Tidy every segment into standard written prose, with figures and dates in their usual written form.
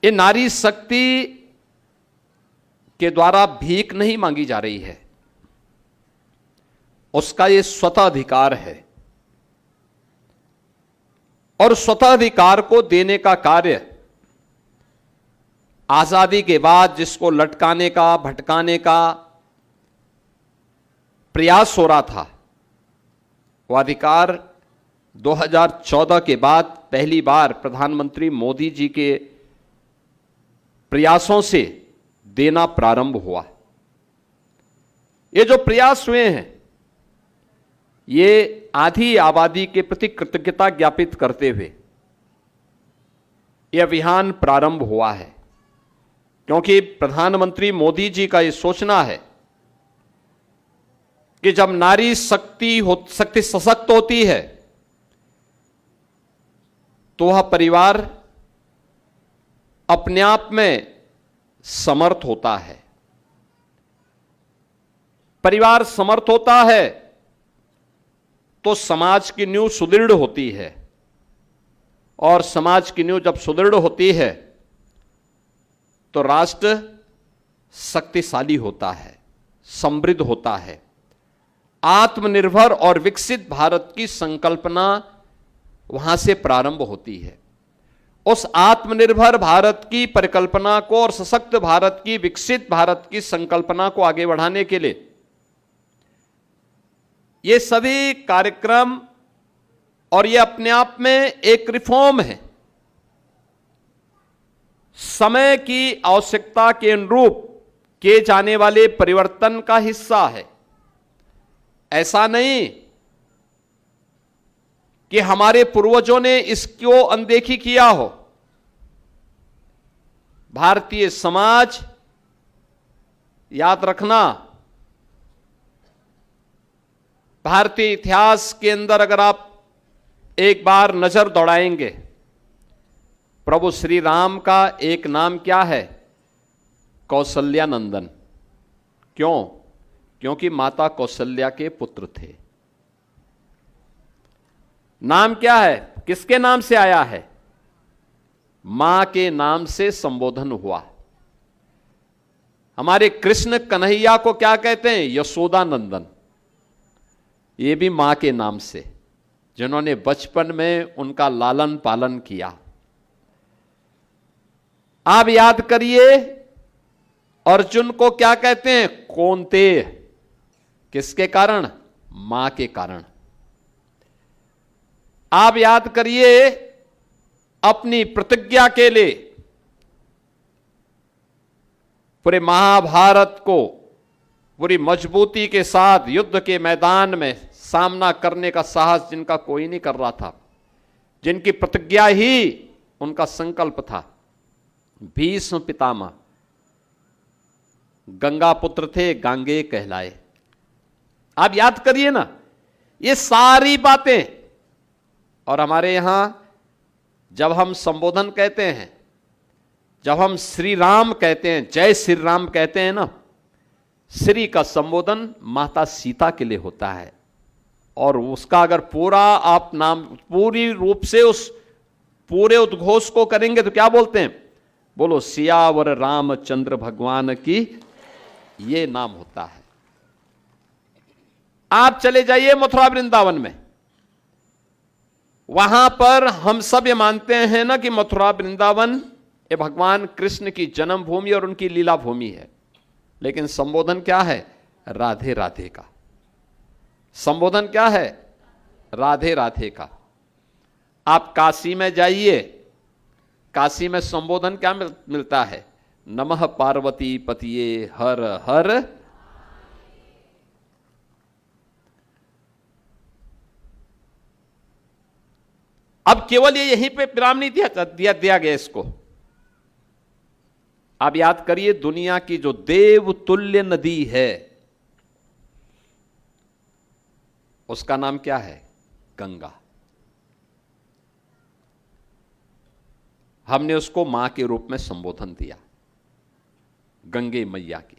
ये नारी शक्ति के द्वारा भीख नहीं मांगी जा रही है, उसका ये स्वतः अधिकार है। और स्वतः अधिकार को देने का कार्य आजादी के बाद जिसको लटकाने का, भटकाने का प्रयास हो रहा था, वो अधिकार 2014 के बाद पहली बार प्रधानमंत्री मोदी जी के प्रयासों से देना प्रारंभ हुआ। ये जो प्रयास हुए हैं, ये आधी आबादी के प्रति कृतज्ञता ज्ञापित करते हुए यह अभियान प्रारंभ हुआ है, क्योंकि प्रधानमंत्री मोदी जी का यह सोचना है कि जब नारी शक्ति सशक्त होती है तो वह परिवार अपने आप में समर्थ होता है। परिवार समर्थ होता है तो समाज की नींव सुदृढ़ होती है, और समाज की नींव जब सुदृढ़ होती है तो राष्ट्र शक्तिशाली होता है, समृद्ध होता है। आत्मनिर्भर और विकसित भारत की संकल्पना वहां से प्रारंभ होती है। उस आत्मनिर्भर भारत की परिकल्पना को और सशक्त भारत की, विकसित भारत की संकल्पना को आगे बढ़ाने के लिए ये सभी कार्यक्रम और ये अपने आप में एक रिफॉर्म है, समय की आवश्यकता के अनुरूप किए जाने वाले परिवर्तन का हिस्सा है। ऐसा नहीं कि हमारे पूर्वजों ने इसको अनदेखी किया हो। भारतीय समाज, याद रखना, भारतीय इतिहास के अंदर अगर आप एक बार नजर दौड़ाएंगे, प्रभु श्री राम का एक नाम क्या है? कौशल्या नंदन। क्यों? क्योंकि माता कौशल्या के पुत्र थे। नाम क्या है? किसके नाम से आया है? मां के नाम से संबोधन हुआ। हमारे कृष्ण कन्हैया को क्या कहते हैं? यशोदा नंदन। ये भी मां के नाम से, जिन्होंने बचपन में उनका लालन पालन किया। आप याद करिए, अर्जुन को क्या कहते हैं? कौन्तेय। किसके कारण? मां के कारण। आप याद करिए, अपनी प्रतिज्ञा के लिए पूरे महाभारत को पूरी मजबूती के साथ युद्ध के मैदान में सामना करने का साहस जिनका कोई नहीं कर रहा था, जिनकी प्रतिज्ञा ही उनका संकल्प था, भीष्म पितामह गंगा पुत्र थे, गांगे कहलाए। आप याद करिए ना ये सारी बातें। और हमारे यहां जब हम संबोधन कहते हैं, जब हम श्री राम कहते हैं, जय श्री राम कहते हैं ना, श्री का संबोधन माता सीता के लिए होता है। और उसका अगर पूरा आप नाम पूरी रूप से उस पूरे उद्घोष को करेंगे तो क्या बोलते हैं? बोलो सियावर रामचंद्र भगवान की, ये नाम होता है। आप चले जाइए मथुरा वृंदावन में, वहां पर हम सब ये मानते हैं ना कि मथुरा वृंदावन ये भगवान कृष्ण की जन्मभूमि और उनकी लीला भूमि है। लेकिन संबोधन क्या है? राधे राधे का। संबोधन क्या है? राधे राधे का। आप काशी में जाइए, काशी में संबोधन क्या मिलता है? नमः पार्वती पतिये हर हर। अब केवल ये यहीं पे विराम नहीं दिया गया इसको। आप याद करिए, दुनिया की जो देवतुल्य नदी है उसका नाम क्या है? गंगा। हमने उसको मां के रूप में संबोधन दिया, गंगे मैया की।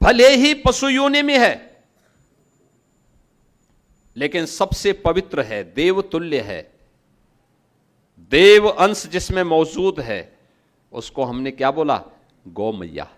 भले ही पशु योनि में है, लेकिन सबसे पवित्र है, देवतुल्य है, देव अंश जिसमें मौजूद है, उसको हमने क्या बोला? गौ मैया।